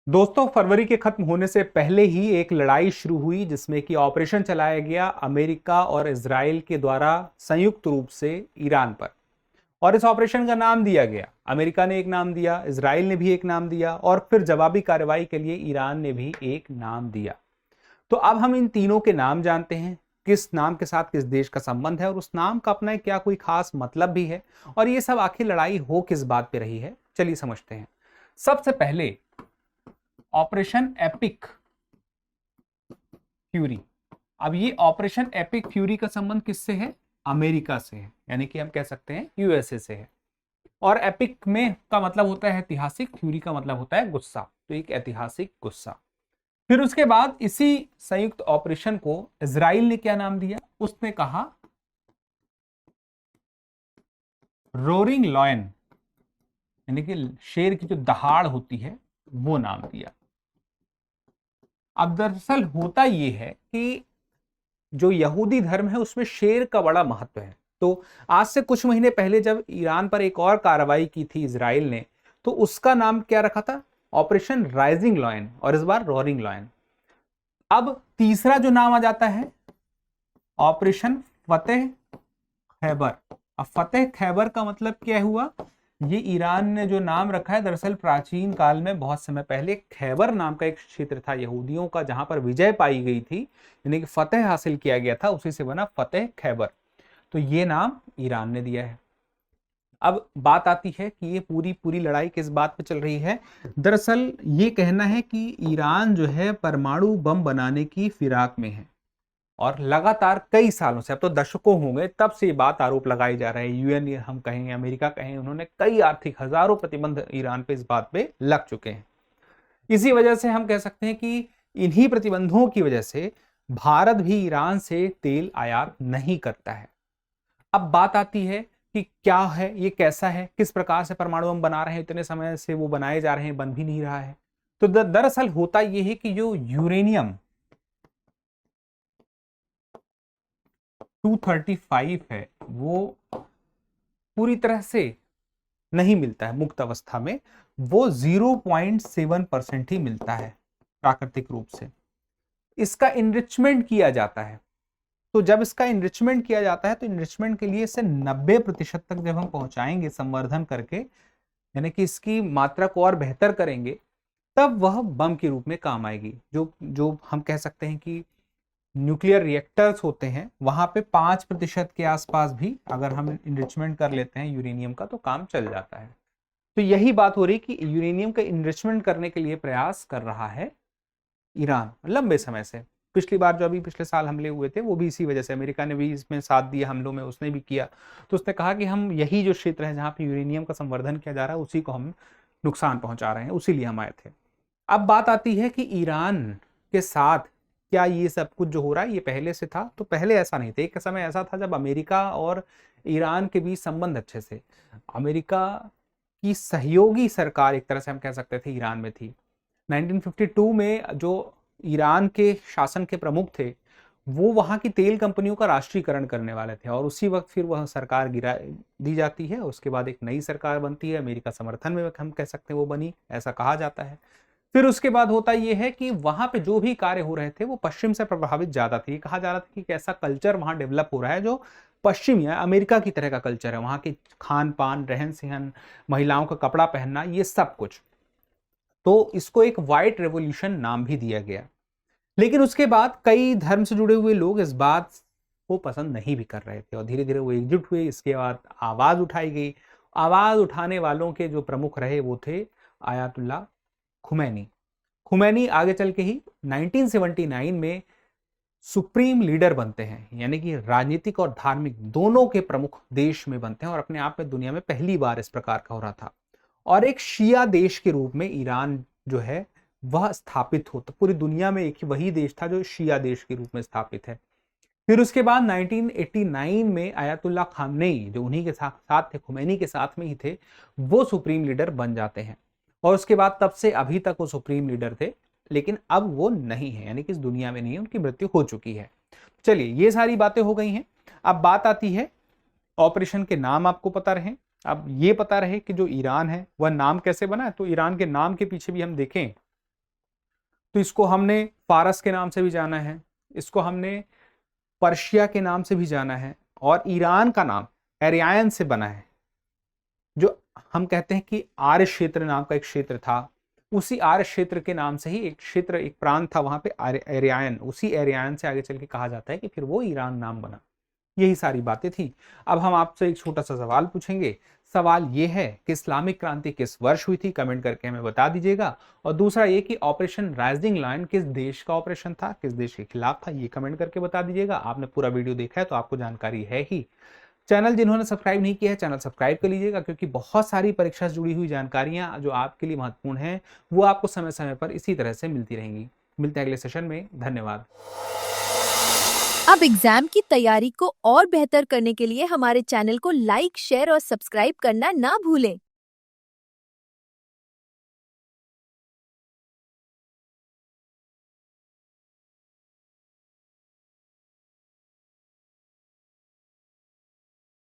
दोस्तों, फरवरी के खत्म होने से पहले ही एक लड़ाई शुरू हुई जिसमें कि ऑपरेशन चलाया गया अमेरिका और इजराइल के द्वारा संयुक्त रूप से ईरान पर। और इस ऑपरेशन का नाम दिया गया, अमेरिका ने एक नाम दिया, इजराइल ने भी एक नाम दिया और फिर जवाबी कार्रवाई के लिए ईरान ने भी एक नाम दिया। तो अब हम इन तीनों के नाम जानते हैं, किस नाम के साथ किस देश का संबंध है और उस नाम का अपना क्या कोई खास मतलब भी है, और ये सब आखिर लड़ाई हो किस बात पे रही है, चलिए समझते हैं। सबसे पहले ऑपरेशन एपिक फ्यूरी। अब ये ऑपरेशन एपिक फ्यूरी का संबंध किससे है? अमेरिका से है, यानी कि हम कह सकते हैं यूएसए से है। और एपिक में का मतलब होता है ऐतिहासिक, फ्यूरी का मतलब होता है गुस्सा, तो एक ऐतिहासिक गुस्सा। फिर उसके बाद इसी संयुक्त ऑपरेशन को इजराइल ने क्या नाम दिया? उसने कहा रोरिंग लॉयन, यानी कि शेर की जो दहाड़ होती है वो नाम दिया। अब दरअसल होता यह है कि जो यहूदी धर्म है उसमें शेर का बड़ा महत्व है। तो आज से कुछ महीने पहले जब ईरान पर एक और कार्रवाई की थी इजराइल ने, तो उसका नाम क्या रखा था? ऑपरेशन राइजिंग लॉयन, और इस बार रोरिंग लॉयन। अब तीसरा जो नाम आ जाता है ऑपरेशन फतेह खैबर। अब फतेह खैबर का मतलब क्या हुआ? ये ईरान ने जो नाम रखा है, दरअसल प्राचीन काल में बहुत समय पहले खैबर नाम का एक क्षेत्र था यहूदियों का, जहां पर विजय पाई गई थी, यानी कि फतेह हासिल किया गया था, उसी से बना फतेह खैबर। तो ये नाम ईरान ने दिया है। अब बात आती है कि ये पूरी पूरी लड़ाई किस बात पे चल रही है। दरअसल ये कहना है कि ईरान जो है परमाणु बम बनाने की फिराक में है, और लगातार कई सालों से, अब तो दशकों हो गए तब से ये बात आरोप लगाई जा रहा है। यूएन हम कहें, अमेरिका कहें, उन्होंने कई आर्थिक हजारों प्रतिबंध ईरान पे इस बात पे लग चुके हैं। इसी वजह से हम कह सकते हैं कि इन्हीं प्रतिबंधों की वजह से भारत भी ईरान से तेल आयात नहीं करता है। अब बात आती है कि क्या है ये, कैसा है, किस प्रकार से परमाणु बम बना रहे हैं, इतने समय से वो बनाए जा रहे हैं, बन भी नहीं रहा है। तो दरअसल होता यह है कि जो यूरेनियम 235 है वो पूरी तरह से नहीं मिलता है मुक्त अवस्था में, वो 0.7% ही मिलता है प्राकृतिक रूप से। इसका इनरिचमेंट किया जाता है। तो जब इसका इनरिचमेंट किया जाता है तो इनरिचमेंट के लिए इसे 90% तक जब हम पहुंचाएंगे संवर्धन करके, यानी कि इसकी मात्रा को और बेहतर करेंगे, तब वह बम के रूप में काम आएगी। जो जो हम कह सकते हैं कि न्यूक्लियर रिएक्टर्स होते हैं, वहां पे 5% के आसपास भी अगर हम इनरिचमेंट कर लेते हैं यूरेनियम का तो काम चल जाता है। तो यही बात हो रही कि यूरेनियम का इनरिचमेंट करने के लिए प्रयास कर रहा है ईरान लंबे समय से। पिछली बार जो अभी पिछले साल हमले हुए थे वो भी इसी वजह से, अमेरिका ने भी इसमें साथ दिया हमलों में, उसने भी किया। तो उसने कहा कि हम यही जो क्षेत्र है जहां पे यूरेनियम का संवर्धन किया जा रहा है उसी को हम नुकसान पहुंचा रहे हैं, उसी लिए हम आए थे। अब बात आती है कि ईरान के साथ क्या ये सब कुछ जो हो रहा है ये पहले से था? तो पहले ऐसा नहीं था। एक समय ऐसा था जब अमेरिका और ईरान के बीच संबंध अच्छे से, अमेरिका की सहयोगी सरकार एक तरह से हम कह सकते थे ईरान में थी। 1952 में जो ईरान के शासन के प्रमुख थे वो वहां की तेल कंपनियों का राष्ट्रीयकरण करने वाले थे, और उसी वक्त फिर वह सरकार गिरा दी जाती है। उसके बाद एक नई सरकार बनती है, अमेरिका समर्थन में हम कह सकते हैं वो बनी, ऐसा कहा जाता है। फिर उसके बाद होता यह है कि वहां पे जो भी कार्य हो रहे थे वो पश्चिम से प्रभावित ज्यादा थे। कहा जा रहा था कि ऐसा कल्चर वहां डेवलप हो रहा है जो पश्चिमी है, अमेरिका की तरह का कल्चर है। वहां के खान पान, रहन सहन, महिलाओं का कपड़ा पहनना, ये सब कुछ। तो इसको एक व्हाइट रेवोल्यूशन नाम भी दिया गया। लेकिन उसके बाद कई धर्म से जुड़े हुए लोग इस बात को पसंद नहीं भी कर रहे थे, और धीरे धीरे वो एकजुट हुए। इसके बाद आवाज उठाई गई। आवाज उठाने वालों के जो प्रमुख रहे वो थे आयतुल्ला खुमैनी। खुमैनी आगे चल के ही 1979 में सुप्रीम लीडर बनते हैं, यानी कि राजनीतिक और धार्मिक दोनों के प्रमुख देश में बनते हैं, और अपने आप में दुनिया में पहली बार इस प्रकार का हो रहा था। और एक शिया देश के रूप में ईरान जो है वह स्थापित हो, तो पूरी दुनिया में एक ही वही देश था जो शिया देश के रूप में स्थापित है। फिर उसके बाद 1989 में आयतुल्ला खामनेई, जो उन्हीं के साथ थे, खुमैनी के साथ में ही थे, वो सुप्रीम लीडर बन जाते हैं। और उसके बाद तब से अभी तक वो सुप्रीम लीडर थे, लेकिन अब वो नहीं है, यानी कि इस दुनिया में नहीं है, उनकी मृत्यु हो चुकी है। चलिए, ये सारी बातें हो गई हैं। अब बात आती है ऑपरेशन के नाम आपको पता रहे। अब ये पता रहे कि जो ईरान है वह नाम कैसे बना है। तो ईरान के नाम के पीछे भी हम देखें तो इसको हमने फारस के नाम से भी जाना है, इसको हमने पर्शिया के नाम से भी जाना है, और ईरान का नाम एरियान से बना है। जो हम कहते हैं कि आर्य क्षेत्र नाम का एक क्षेत्र था, उसी आर्य क्षेत्र के नाम से ही एक क्षेत्र, एक प्रांत था वहां पे एरियान, उसी एरियान से आगे चल के कहा जाता है कि फिर वो ईरान नाम बना। यही सारी बातें थी। अब हम आपसे एक छोटा सा सवाल पूछेंगे। सवाल ये है कि इस्लामिक क्रांति किस वर्ष हुई थी, कमेंट करके हमें बता दीजिएगा। और दूसरा ये कि ऑपरेशन राइजिंग लायन किस देश का ऑपरेशन था, किस देश के खिलाफ था, ये कमेंट करके बता दीजिएगा। आपने पूरा वीडियो देखा है तो आपको जानकारी है ही। चैनल जिन्होंने सब्सक्राइब नहीं किया है, चैनल सब्सक्राइब कर लीजिएगा, क्योंकि बहुत सारी परीक्षा से जुड़ी हुई जानकारियां जो आपके लिए महत्वपूर्ण हैं वो आपको समय समय पर इसी तरह से मिलती रहेंगी। मिलते हैं अगले सेशन में। धन्यवाद। अब एग्जाम की तैयारी को और बेहतर करने के लिए हमारे चैनल को लाइक, शेयर और सब्सक्राइब करना ना भूलें।